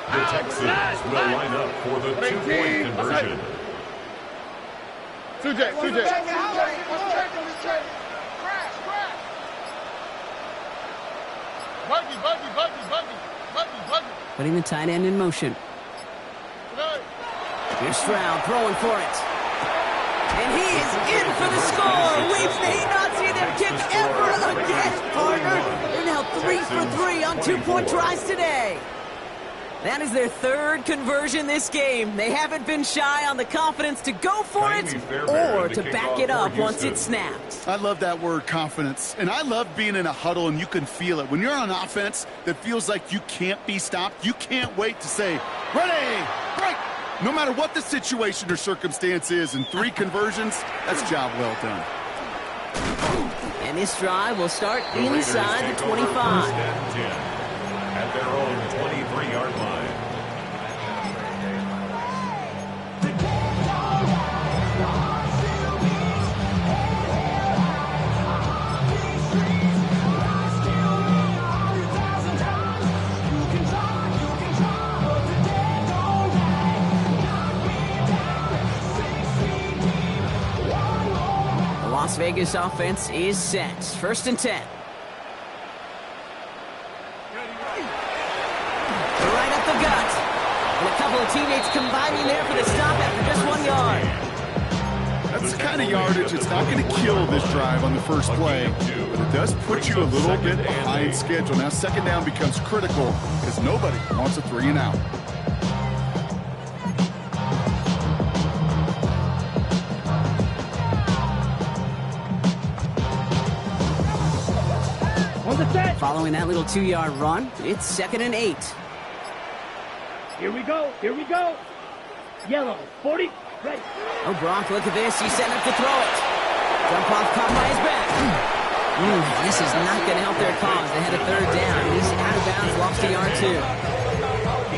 The Texans will line up for the two-point conversion. Crash. Buggy. Putting the tight end in motion. Here's Stroud throwing for it. And he is in for the score. We may not see them kick ever again, partner. They're now 3 for 3 on two-point tries today. That is their third conversion this game. They haven't been shy on the confidence to go for it or to back it up once it's snapped. I love that word, confidence. And I love being in a huddle and you can feel it. When you're on offense that feels like you can't be stopped, you can't wait to say, ready, break. No matter what the situation or circumstance is, in 3 conversions, that's job well done. And this drive will start inside the 25. At their own 23-yard line. The Las Vegas offense is set. 1st and 10. A couple of teammates combining there for the stop after just 1 yard. That's the kind of yardage it's not going to kill this drive on the first play, but it does put you a little bit behind schedule. Now second down becomes critical because nobody wants a 3 and out. On the set. Following that little 2-yard run, it's 2nd and 8. Here we go. Yellow, 40, ready. Oh, Brock, look at this. He's setting up to throw it. Jump off caught by his back. This is not going to help their cause. They had a 3rd down. He's out of bounds, lost a yard too.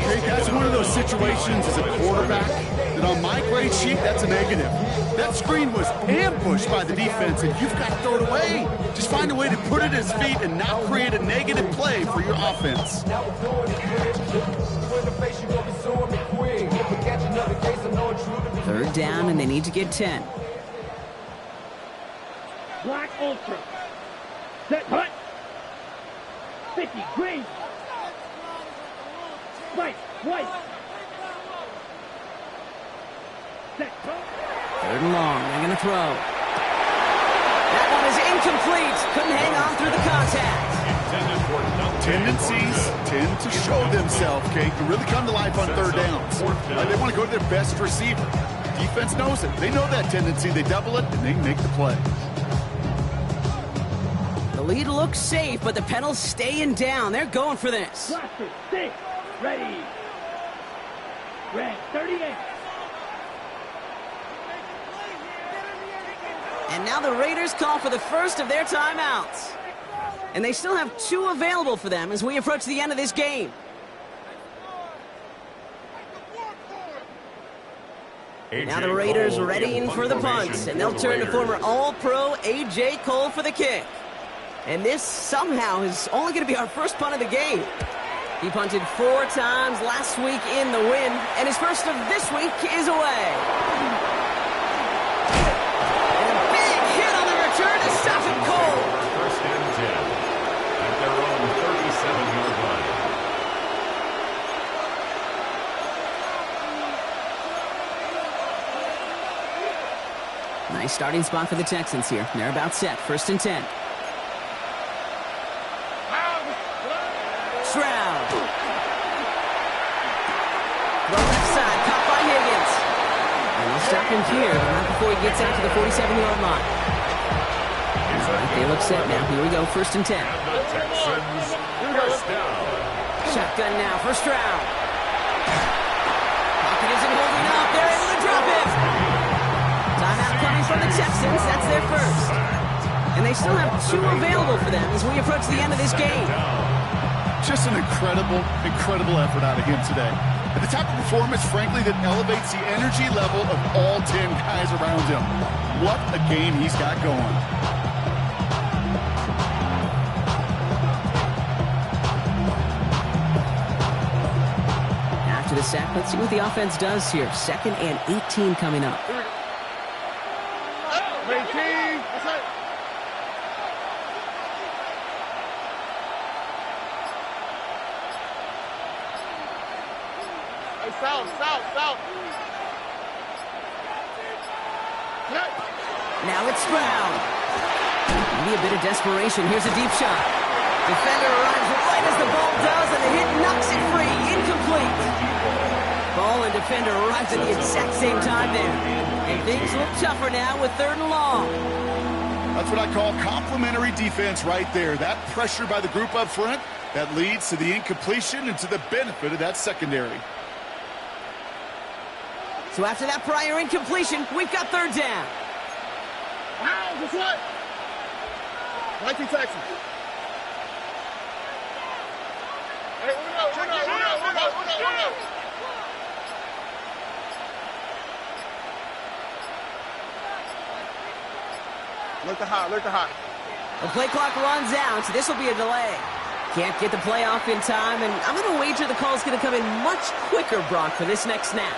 Hey, that's one of those situations as a quarterback that on my grade sheet, that's a negative. That screen was ambushed by the defense, and you've got to throw it away. Just find a way to put it at his feet and not create a negative play for your offense. Third down, and they need to get 10. Black Ultra. Set, hut. 50, green. White. Set, hut. 3rd and long. They're going to throw. That one is incomplete. Couldn't hang on through the contact. Tendencies tend to show themselves, Kate, to really come to life on 3rd downs. They want to go to their best receiver. Defense knows it. They know that tendency. They double it, and they make the play. The lead looks safe, but the pedal's staying down. They're going for this. Blaster, 6, ready. Red, 38. And now the Raiders call for the first of their timeouts. And they still have 2 available for them as we approach the end of this game. Now the Raiders readying for the punt, and they'll turn to former All-Pro A.J. Cole for the kick. And this somehow is only going to be our first punt of the game. He punted 4 times last week in the win, and his first of this week is away. And a big hit on the return to stop him cold. First and 10 at their own 37-yard line. Nice starting spot for the Texans here. They're about set. First and 10. Stroud. The left side, caught by Higgins. And they'll stop him here, but not before he gets out to the 47-yard line. All right, they look set now. Here we go, first and 10. The Texans, first down. Shotgun now for Stroud. Pocket isn't holding up. They're able to drop it. Timeout coming from the Texans. That's their first. And they still have 2 available for them as we approach the end of this game. Just an incredible effort out of him today. And the type of performance, frankly, that elevates the energy level of all 10 guys around him. What a game he's got going. After the sack, let's see what the offense does here. 2nd and 18 coming up. 18. That's it. Hey, south. Now it's Stroud. Maybe a bit of desperation. Here's a deep shot. Defender arrives right as the ball does, and the hit knocks it free. Incomplete. Ball and defender arrives at the exact same time there. And things look tougher now with 3rd and long. That's what I call complimentary defense right there. That pressure by the group up front, that leads to the incompletion and to the benefit of that secondary. So after that prior incompletion, we've got 3rd down. Wow, guess what? 19 Texans. Hey, we go. Look to high. The play clock runs out, so this will be a delay. Can't get the play off in time, and I'm going to wager the call's going to come in much quicker, Brock, for this next snap.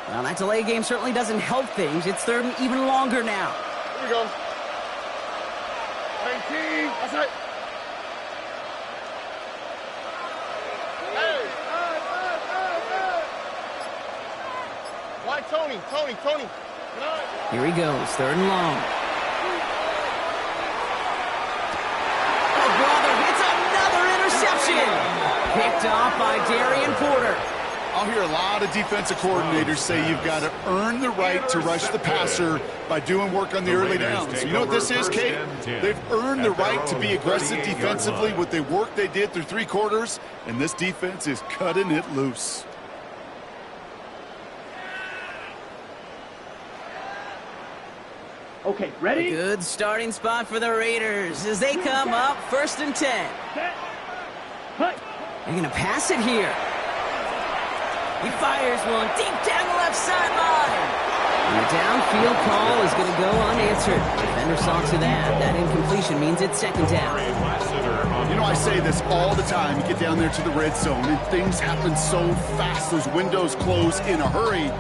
Well, that delay game certainly doesn't help things. It's 3rd and even longer now. Here we go. 19. That's it. Hey. Why Tony? Here he goes, 3rd and long. Oh, brother, it's another interception. Picked off by Darian Porter. I'll hear a lot of defensive coordinators say you've got to earn the right to rush the passer by doing work on the early downs. You know what this is, Kate? They've earned the right to be aggressive defensively with the work they did through 3 quarters, and this defense is cutting it loose. Okay, ready? A good starting spot for the Raiders as they come up 1st and 10. Set. Cut. They're going to pass it here. He fires one deep down the left sideline. And the downfield call is going to go unanswered. Defender saw to that. That incompletion means it's 2nd down. You know, I say this all the time. You get down there to the red zone, and things happen so fast. Those windows close in a hurry.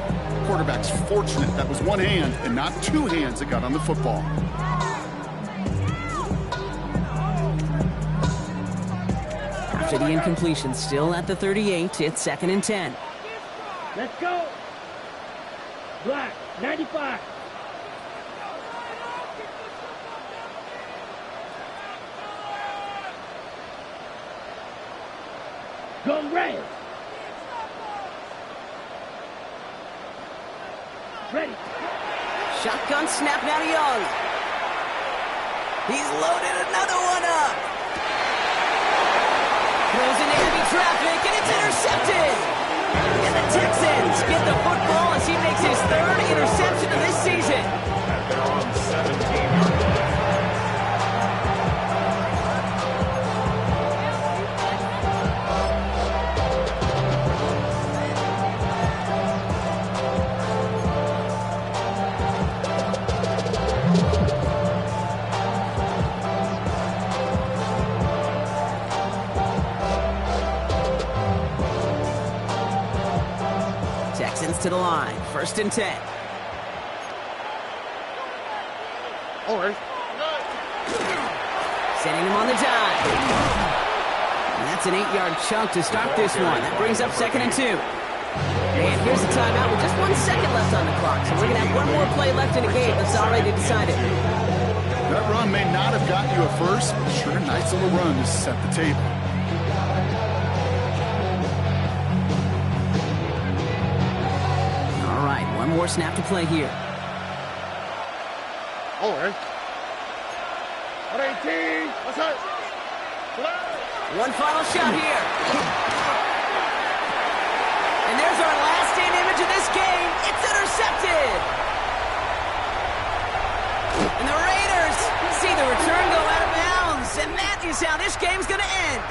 Quarterback's fortunate that was 1 hand and not 2 hands that got on the football. After the incompletion, still at the 38, it's 2nd and 10. Let's go. Black, 95. Go red. Ready. Shotgun snap now to Young. He's loaded another one up. Throws into heavy traffic, and it's intercepted. And the Texans get the football as he makes his third interception of this season. At their own 17-yard line. Texans to the line, 1st and 10. All right. Sending him on the dive. And that's an 8-yard chunk to start this one. That brings up 2nd and 2. And here's the timeout with just 1 second left on the clock. So we're going to have one more play left in the game that's already decided. That run may not have gotten you a first, but sure, nice little run to set the table. All right, one more snap to play here. All right. 118. What's up? One final shot here. And there's our last-seen image of this game. It's intercepted. And the Raiders see the return go out of bounds. And that is how this game's going to end.